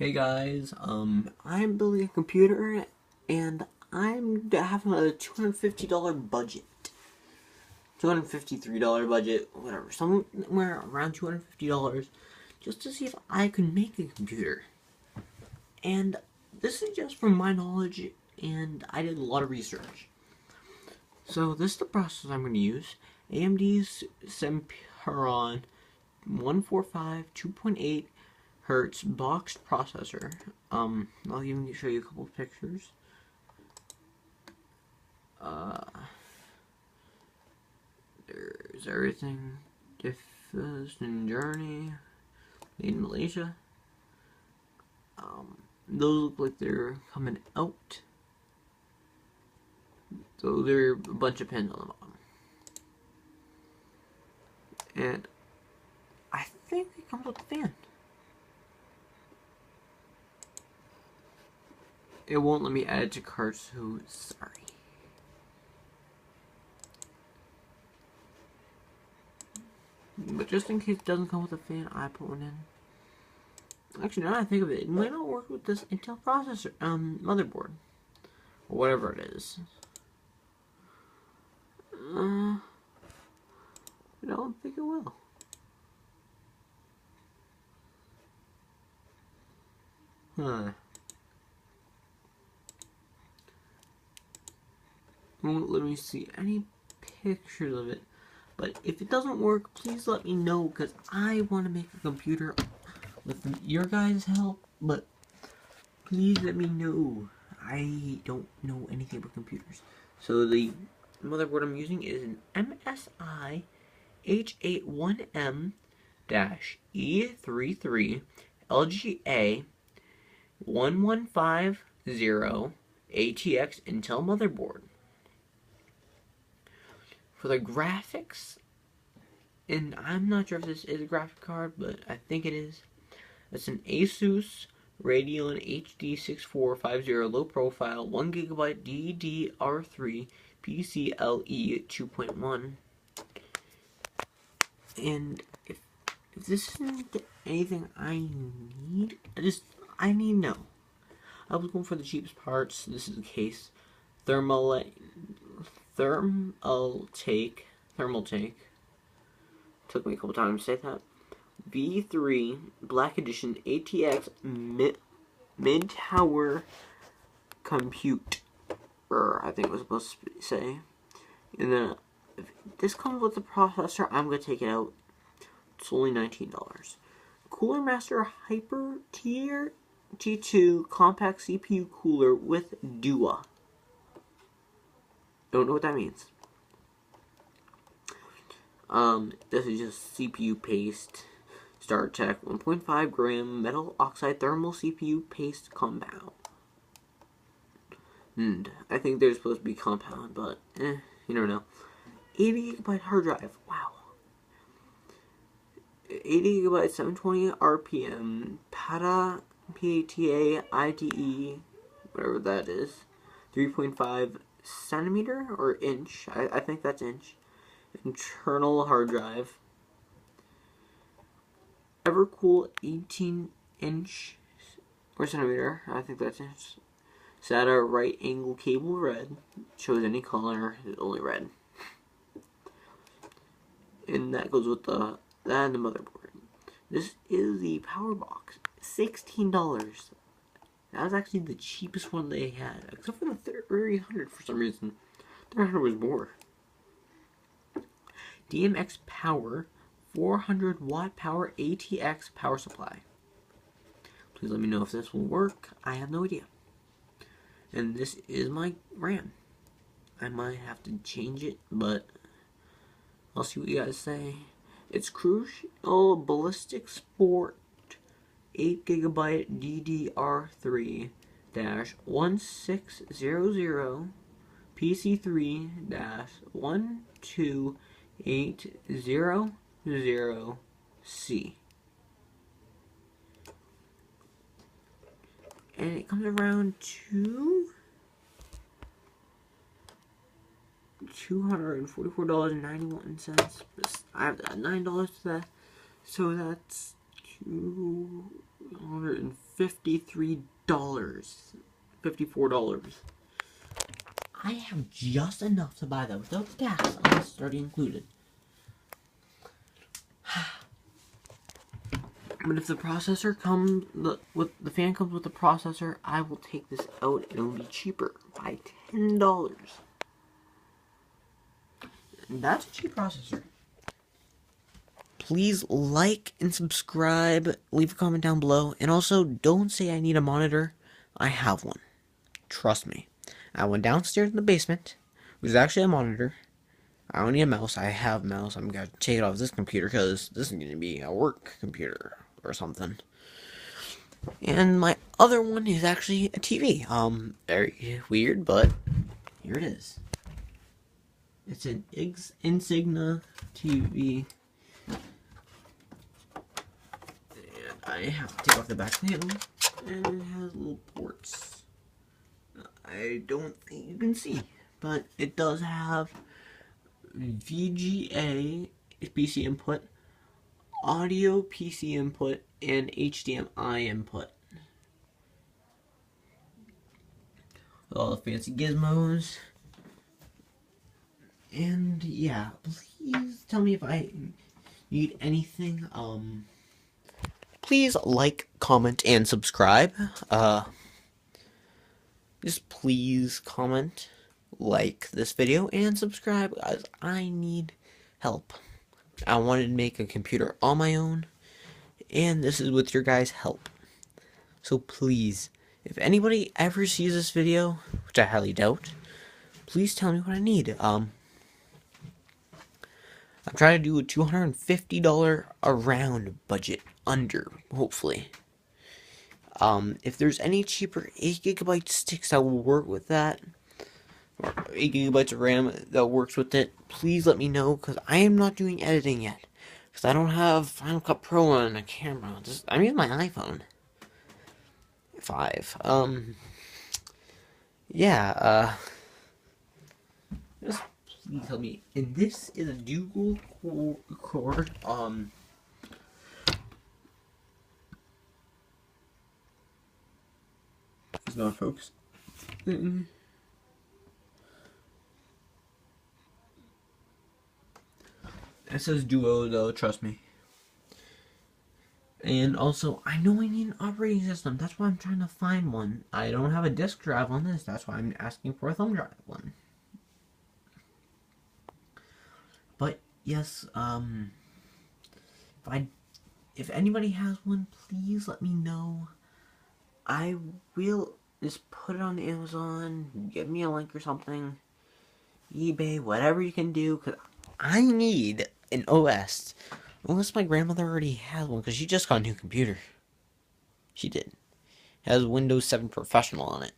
Hey guys, I'm building a computer and I'm having a $250 budget. $253 budget, whatever, somewhere around $250 just to see if I could make a computer. And this is just from my knowledge, and I did a lot of research. So this is the processor I'm going to use. AMD's Sempron 145 2.8 Hertz boxed processor. I'll even show you a couple of pictures. There's everything. Diffused in Journey, made in Malaysia. Those look like they're coming out. So there are a bunch of pins on the bottom. And I think it comes with a fan. It won't let me add it to cart, so sorry. But just in case it doesn't come with a fan, I put one in. Actually, now that I think of it, it might not work with this Intel processor, motherboard. Or whatever it is. I don't think it will. Won't let me see any pictures of it. But if it doesn't work, please let me know, because I want to make a computer with your guys' help. But please let me know. I don't know anything about computers. So the motherboard I'm using is an MSI H81M-E33 LGA 1150 ATX Intel motherboard. For the graphics, and I'm not sure if this is a graphic card, but I think it is. It's an Asus Radeon HD 6450 low profile 1GB DDR3 PCIe 2.1. And if this isn't anything I need, I need to know. I was going for the cheapest parts. This is the case. Thermaltake. Took me a couple times to say that. V3 Black Edition ATX Mid-Tower Compute. I think it was supposed to say. And then, if this comes with the processor, I'm going to take it out. It's only $19. Cooler Master Hyper Tier T2 Compact CPU Cooler with DUA. Don't know what that means. This is just CPU paste. StarTech 1.5 gram metal oxide thermal CPU paste compound. And I think they're supposed to be compound, but you never know. 80GB hard drive. Wow. 80GB 720 RPM PATA IDE, whatever that is. 3.5 centimeter or inch. I think that's inch. Internal hard drive. Evercool 18-inch or centimeter. I think that's inch. SATA right angle cable red. Shows any color, only red. And that goes with that and the motherboard. This is the power box. $16. That was actually the cheapest one they had, except for the 300 for some reason. 300 was more. DMX Power 400 watt power ATX power supply. Please let me know if this will work. I have no idea. And this is my RAM. I might have to change it, but I'll see what you guys say. It's Crucial Ballistic Sport 8GB DDR3-1600 PC3-12800C. And it comes around to $244.91. I have to add $9 to that, so that's $240. $54. I have just enough to buy that without the tax, unless it's already included. But if the processor comes, the fan comes with the processor, I will take this out and it'll be cheaper by $10. And that's a cheap processor. Please like and subscribe, leave a comment down below, and also don't say I need a monitor. I have one. Trust me. I went downstairs in the basement. It was actually a monitor. I don't need a mouse. I have a mouse. I'm going to take it off this computer because this is going to be a work computer or something. And my other one is actually a TV. Very weird, but here it is. It's an Insignia TV. And I have to take off the back panel. And it has little ports. I don't think you can see, but it does have VGA PC input, audio PC input, and HDMI input. All the fancy gizmos. And yeah, please tell me if I need anything. Please like, comment, and subscribe. Just please comment, like this video, and subscribe, guys. I need help. I wanted to make a computer on my own, and this is with your guys' help. So please, if anybody ever sees this video, which I highly doubt, please tell me what I need. I'm trying to do a $250 around budget, under, hopefully. If there's any cheaper 8GB sticks that will work with that, or 8GB of RAM that works with it, please let me know, because I am not doing editing yet. Because I don't have Final Cut Pro on a camera. I'm using my iPhone 5. Yeah, just please help me. And this is a dual core, it's not, folks. It says Duo, though, trust me. And also, I know I need an operating system. That's why I'm trying to find one. I don't have a disk drive on this. That's why I'm asking for a thumb drive one. But, yes, if anybody has one, please let me know. I will just put it on Amazon, give me a link or something, eBay, whatever you can do, because I need an OS. Unless my grandmother already has one, because she just got a new computer. She did. It has Windows 7 Professional on it.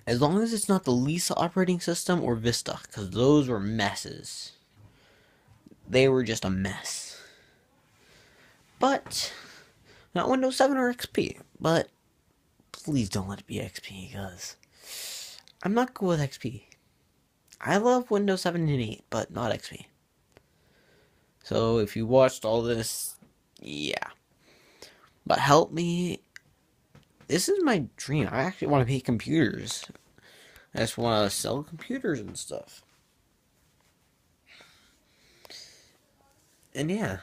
As long as it's not the Lisa operating system or Vista, because those were messes. They were just a mess. But not Windows 7 or XP, but please don't let it be XP, because I'm not good with XP. I love Windows 7 and 8, but not XP. So if you watched all this, yeah. But help me. This is my dream. I actually want to make computers. I just want to sell computers and stuff. And yeah.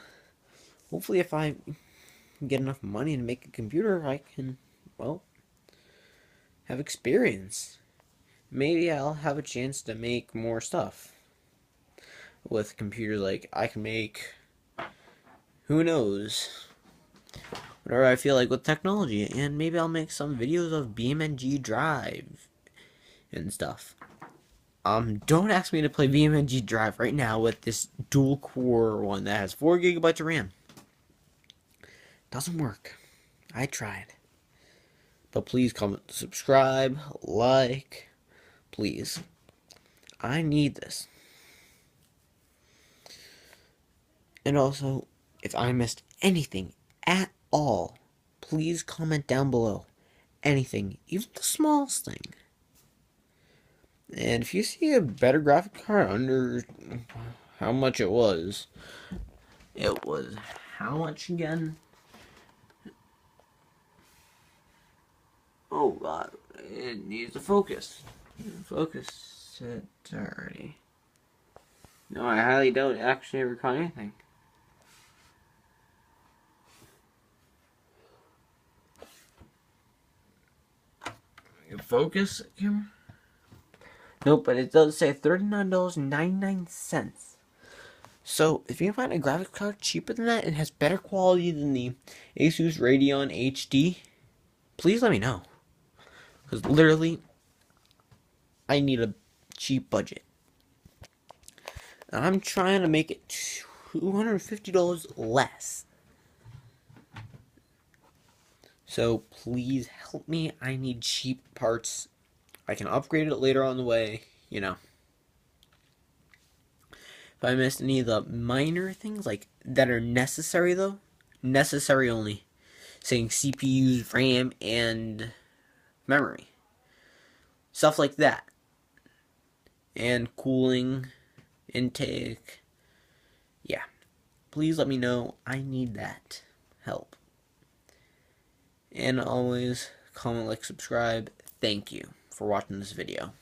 Hopefully if I get enough money to make a computer, I can, well, have experience. Maybe I'll have a chance to make more stuff with computers. Like, I can make, who knows, whatever I feel like with technology. And maybe I'll make some videos of BeamNG Drive and stuff. Don't ask me to play BeamNG Drive right now with this dual core one that has 4GB of RAM. Doesn't work. I tried. But please comment, subscribe, like, please. I need this. And also, if I missed anything at all, please comment down below. Anything, even the smallest thing. And if you see a better graphic card under how much it was how much again? Oh god, it needs to focus. Focus it already. No, I highly doubt it actually ever caught anything. Focus, Kim? Nope, but it does say $39.99. So, if you can find a graphics card cheaper than that and has better quality than the Asus Radeon HD, please let me know. Because literally, I need a cheap budget. And I'm trying to make it $250 less. So please help me. I need cheap parts. I can upgrade it later on the way, you know. If I missed any of the minor things, like, that are necessary though, necessary only, saying CPUs, RAM, and memory. Stuff like that. And cooling, intake. Yeah. Please let me know. I need that help. And always comment, like, subscribe. Thank you for watching this video.